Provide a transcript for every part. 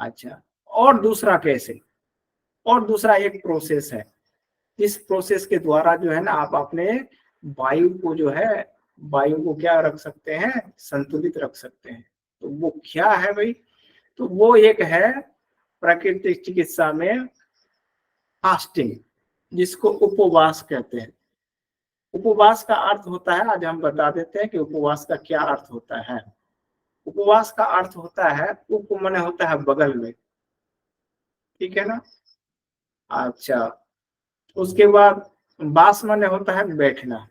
अच्छा, और दूसरा कैसे? और दूसरा एक प्रोसेस है, इस प्रोसेस के द्वारा जो है ना आप अपने वायु को जो है, वायु को क्या रख सकते हैं, संतुलित रख सकते हैं। तो वो क्या है भाई? तो वो एक है प्राकृतिक चिकित्सा में फास्टिंग, जिसको उपवास कहते हैं। उपवास का अर्थ होता है, आज हम बता देते हैं कि उपवास का क्या अर्थ होता है। उपवास का अर्थ होता है, उप माने होता है बगल में, ठीक है ना। अच्छा, उसके बाद वास माने होता है बैठना।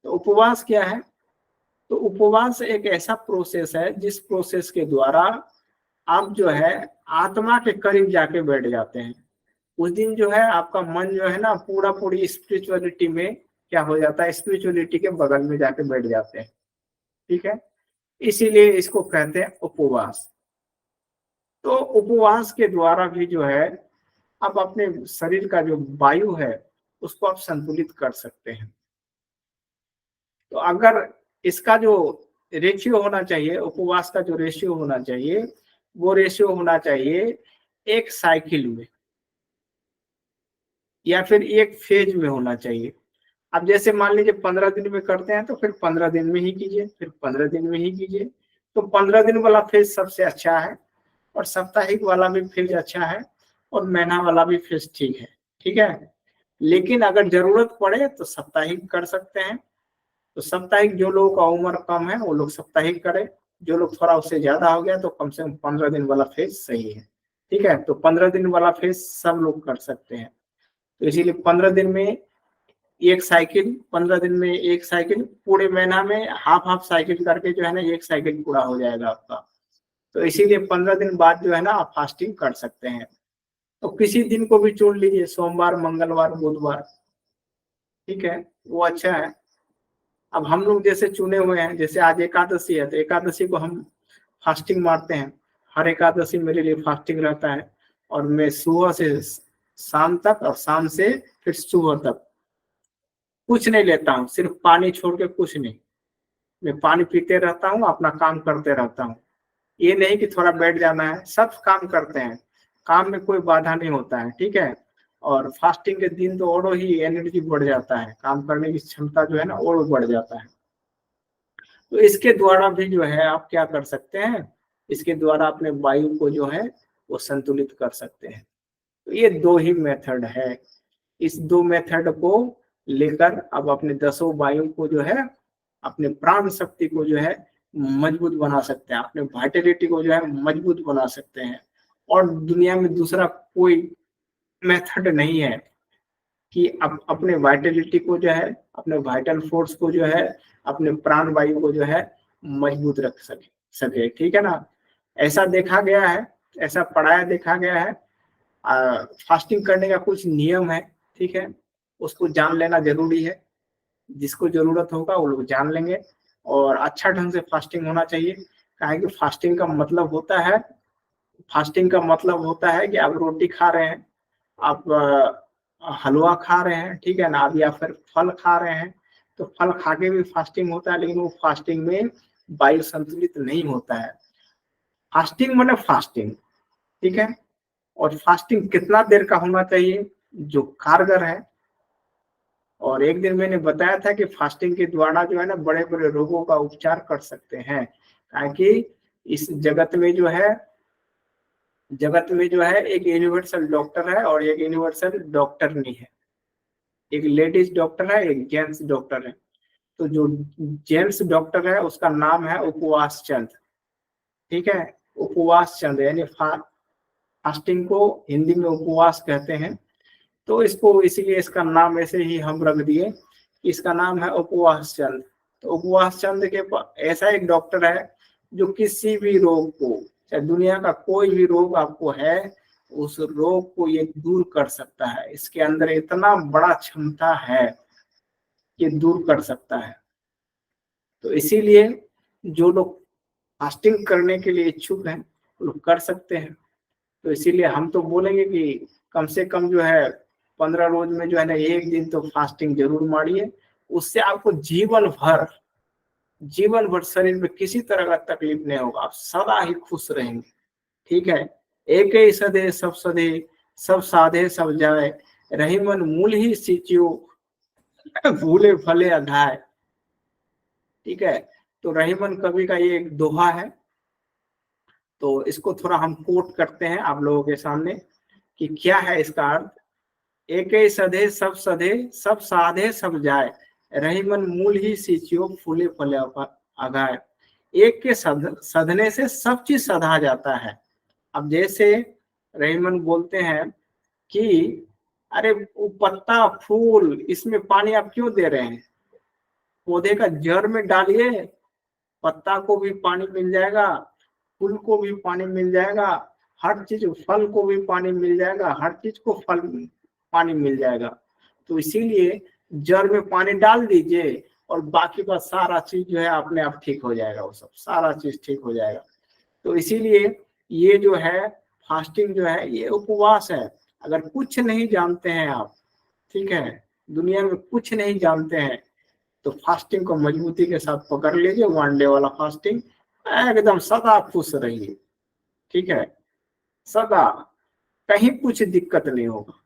तो उपवास क्या है? तो उपवास एक ऐसा प्रोसेस है जिस प्रोसेस के द्वारा आप जो है आत्मा के करीब जाके बैठ जाते हैं। उस दिन जो है आपका मन जो है ना पूरा पूरी स्पिरिचुअलिटी में क्या हो जाता है, स्पिरिचुअलिटी के बगल में जाके बैठ जाते हैं, ठीक है। इसीलिए इसको कहते हैं उपवास। तो उपवास के द्वारा भी जो है आप अपने शरीर का जो वायु है उसको आप संतुलित कर सकते हैं। तो अगर इसका जो रेशियो होना चाहिए, उपवास का जो रेशियो होना चाहिए, वो रेशियो होना चाहिए एक साइकिल में या फिर एक फेज में होना चाहिए। अब जैसे मान लीजिए 15 दिन में करते हैं तो फिर 15 दिन में ही कीजिए, फिर 15 दिन में ही कीजिए। तो 15 दिन वाला फेज सबसे अच्छा है, और साप्ताहिक वाला भी फेज अच्छा है, और महीना वाला भी फेज ठीक है, ठीक है। लेकिन अगर जरूरत पड़े तो साप्ताहिक कर सकते हैं। तो साप्ताहिक जो लोगों का उम्र कम है वो लोग साप्ताहिक करें, जो लोग थोड़ा उससे ज्यादा हो गया तो कम से कम 15 दिन वाला फेज सही है, ठीक है। तो 15 दिन वाला फेज सब लोग कर सकते हैं। तो इसीलिए 15 दिन में एक साइकिल, 15 दिन में एक साइकिल, पूरे महीना में हाफ हाफ साइकिल करके जो है ना एक साइकिल पूरा हो जाएगा आपका। तो इसीलिए 15 दिन बाद जो है ना आप फास्टिंग कर सकते हैं। तो किसी दिन को भी चुन लीजिए, सोमवार, मंगलवार, बुधवार, ठीक है, वो अच्छा है। अब हम लोग जैसे चुने हुए हैं, जैसे आज एकादशी है तो एकादशी को हम फास्टिंग मारते हैं। हर एकादशी मेरे लिए फास्टिंग रहता है, और मैं सुबह से शाम तक और शाम से फिर सुबह तक कुछ नहीं लेता हूँ, सिर्फ पानी छोड़ के कुछ नहीं। मैं पानी पीते रहता हूँ, अपना काम करते रहता हूँ। ये नहीं कि थोड़ा बैठ जाना है, सब काम करते हैं, काम में कोई बाधा नहीं होता है, ठीक है। और फास्टिंग के दिन तो और ही एनर्जी बढ़ जाता है, काम करने की क्षमता जो है ना और बढ़ जाता है। तो इसके द्वारा भी जो है आप क्या कर सकते हैं, इसके द्वारा अपने वायु को जो है वो संतुलित कर सकते हैं। तो ये दो ही मेथड है। इस दो मेथड को लेकर अब अपने 10 वायु को जो है, अपने प्राण शक्ति को जो है मजबूत बना सकते हैं, अपने वाइटलिटी को जो है मजबूत बना सकते हैं। और दुनिया में दूसरा कोई मेथड नहीं है कि अब अपने वाइटलिटी को जो है, अपने वाइटल फोर्स को जो है, अपने प्राण वायु को जो है मजबूत रख सके, ठीक है ना। ऐसा देखा गया है, ऐसा पढ़ाया देखा गया है। फास्टिंग करने का कुछ नियम है, ठीक है, उसको जान लेना जरूरी है। जिसको जरूरत होगा वो लोग जान लेंगे। और अच्छा ढंग से फास्टिंग होना चाहिए, काहे कि फास्टिंग का मतलब होता है कि आप रोटी खा रहे हैं, आप हलवा खा रहे हैं, ठीक है ना, आप या फिर फल खा रहे हैं। तो फल खा के भी फास्टिंग होता है, लेकिन वो फास्टिंग में वायु संतुलित नहीं होता है। फास्टिंग माने फास्टिंग, ठीक है। और फास्टिंग कितना देर का होना चाहिए जो कारगर है। और एक दिन मैंने बताया था कि फास्टिंग के द्वारा जो है ना बड़े बड़े रोगों का उपचार कर सकते हैं, ताकि इस जगत में जो है एक यूनिवर्सल डॉक्टर है और एक यूनिवर्सल डॉक्टर नहीं है। एक लेडीज डॉक्टर है, एक जेंट्स डॉक्टर है। तो जो जेंट्स डॉक्टर है उसका नाम है उपवास चंद, ठीक है। उपवास चंद यानी फास्टिंग को हिंदी में उपवास कहते हैं। तो इसको इसीलिए इसका नाम ऐसे ही हम रख दिए, इसका नाम है उपवास चंद। तो उपवास चंद के ऐसा एक डॉक्टर है जो किसी भी रोग को, चाहे दुनिया का कोई भी रोग आपको है, उस रोग को ये दूर कर सकता है। इसके अंदर इतना बड़ा क्षमता है कि दूर कर सकता है। तो इसीलिए जो लोग फास्टिंग करने के लिए इच्छुक हैं वो लोग कर सकते हैं। तो इसीलिए हम तो बोलेंगे कि कम से कम जो है 15 रोज में जो है ना एक दिन तो फास्टिंग जरूर मारिए। उससे आपको जीवन भर शरीर में किसी तरह का तकलीफ नहीं होगा, आप सदा ही खुश रहेंगे, ठीक है। एक ही सदे सब साधे सब जाए, रही मन मूल ही सींचियो, भूले फले अधाय। ठीक है, तो रहीमन कवि का ये एक दोहा है, तो इसको थोड़ा हम कोट करते हैं आप लोगों के सामने कि क्या है इसका अर्थ। एक ही सधे सब साधे सब जाए, रहीमन मूल ही सींचियो, फूले फले अगाए। एक के सधने से सब चीज सधा जाता है। अब जैसे रहीमन बोलते हैं कि अरे वो पत्ता फूल इसमें पानी आप क्यों दे रहे हैं, पौधे का जड़ में डालिए, पत्ता को भी पानी मिल जाएगा, फूल को भी पानी मिल जाएगा, हर चीज, फल को भी पानी मिल जाएगा, हर चीज को फल पानी मिल जाएगा। तो इसीलिए जड़ में पानी डाल दीजिए और बाकी का सारा चीज जो है अपने आप ठीक हो जाएगा, वो सब सारा चीज ठीक हो जाएगा। तो इसीलिए ये जो है फास्टिंग जो है ये उपवास है। अगर कुछ नहीं जानते हैं आप, ठीक है, दुनिया में कुछ नहीं जानते हैं, तो फास्टिंग को मजबूती के साथ पकड़ लीजिए, 1 डे वाला फास्टिंग, एकदम सदा खुश रहिए। ठीक है, सदा, कहीं कुछ दिक्कत नहीं होगा।